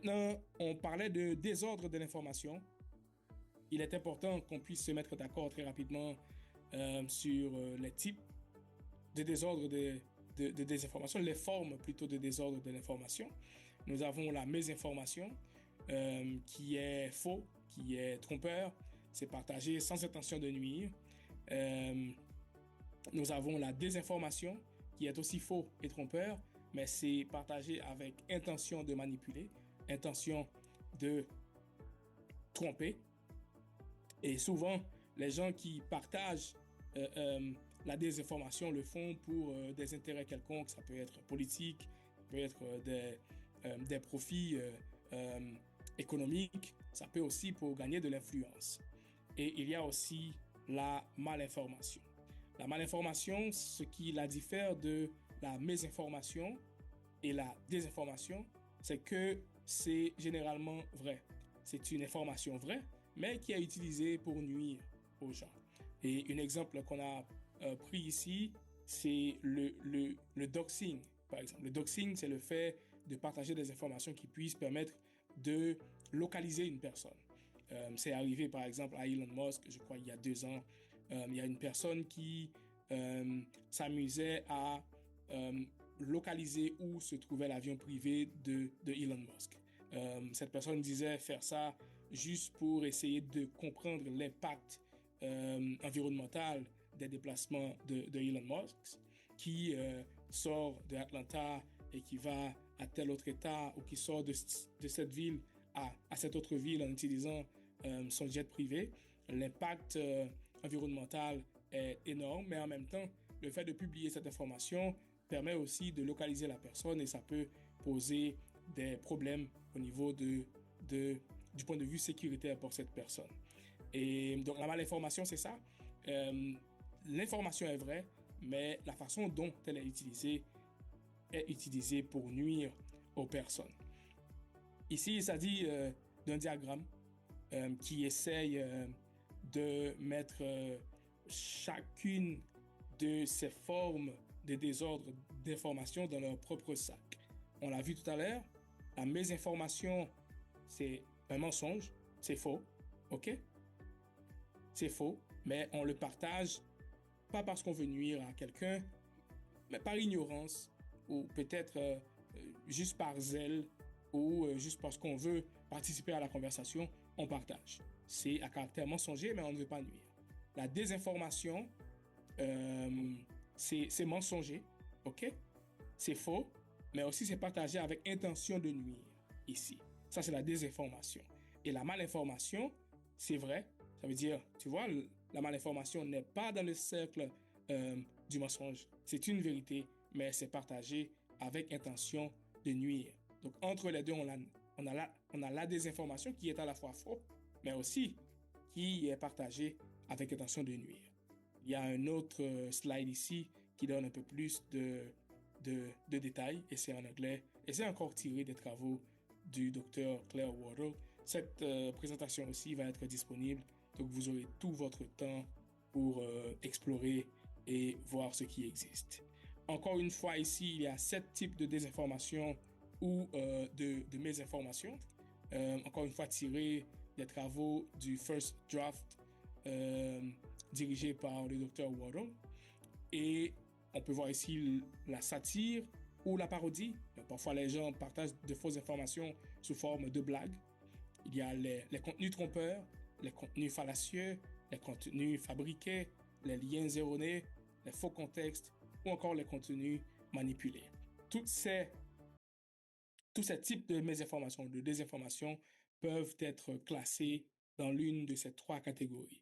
Maintenant, on parlait de désordre de l'information. Il est important qu'on puisse se mettre d'accord très rapidement sur les types de désordre de désinformation, les formes plutôt de désordre de l'information. Nous avons la mésinformation, qui est faux, qui est trompeur, c'est partagé sans intention de nuire. Euh, Nous avons la désinformation, qui est aussi faux et trompeur, mais c'est partagé avec intention de manipuler, intention de tromper. Et souvent, les gens qui partagent la désinformation le font pour des intérêts quelconques. Ça peut être politique, ça peut être des profits économiques, ça peut aussi pour gagner de l'influence. Et il y a aussi la malinformation. La malinformation, ce qui la diffère de la mésinformation et la désinformation, c'est que c'est généralement vrai. C'est une information vraie, mais qui est utilisée pour nuire aux gens. Et un exemple qu'on a pris ici, c'est le doxing, par exemple. Le doxing, c'est le fait de partager des informations qui puissent permettre de localiser une personne. C'est arrivé, par exemple, à Elon Musk, je crois, il y a 2 ans. Il y a une personne qui s'amusait à localiser où se trouvait l'avion privé de Elon Musk. Cette personne disait faire ça juste pour essayer de comprendre l'impact environnemental des déplacements de Elon Musk, qui sort de Atlanta et qui va à tel autre État, ou qui sort de cette ville à cette autre ville en utilisant son jet privé. L'impact environnemental est énorme, mais en même temps, le fait de publier cette information permet aussi de localiser la personne, et ça peut poser des problèmes au niveau du point de vue sécuritaire pour cette personne. Et donc la malinformation, c'est ça. L'information est vraie, mais la façon dont elle est utilisée pour nuire aux personnes. Ici, il s'agit d'un diagramme qui essaye de mettre chacune de ces formes de désordre d'information dans leur propre sac. On l'a vu tout à l'heure, la mésinformation, c'est un mensonge, c'est faux, ok? C'est faux, mais on le partage pas parce qu'on veut nuire à quelqu'un, mais par ignorance, ou peut-être juste par zèle, ou juste parce qu'on veut participer à la conversation, on partage. C'est à caractère mensonger, mais on ne veut pas nuire. La désinformation, c'est mensonger, ok? C'est faux, mais aussi c'est partagé avec intention de nuire, ici. Ça, c'est la désinformation. Et la malinformation, c'est vrai. Ça veut dire, tu vois, la malinformation n'est pas dans le cercle du mensonge. C'est une vérité, mais c'est partagé avec intention de nuire. Donc, entre les deux, on a la désinformation qui est à la fois faux, mais aussi qui est partagée avec intention de nuire. Il y a un autre slide ici qui donne un peu plus de détails, et c'est en anglais, et c'est encore tiré des travaux du docteur Claire Wardle. Cette présentation aussi va être disponible, donc vous aurez tout votre temps pour explorer et voir ce qui existe. Encore une fois, ici, il y a 7 types de désinformation ou de mésinformation. Encore une fois, tiré des travaux du First Draft dirigé par le docteur Wardle. Et on peut voir ici la satire ou la parodie. Parfois, les gens partagent de fausses informations sous forme de blagues. Il y a les contenus trompeurs, les contenus fallacieux, les contenus fabriqués, les liens erronés, les faux contextes ou encore les contenus manipulés. Tous ces types de mésinformations, de désinformation peuvent être classés dans l'une de ces 3 catégories.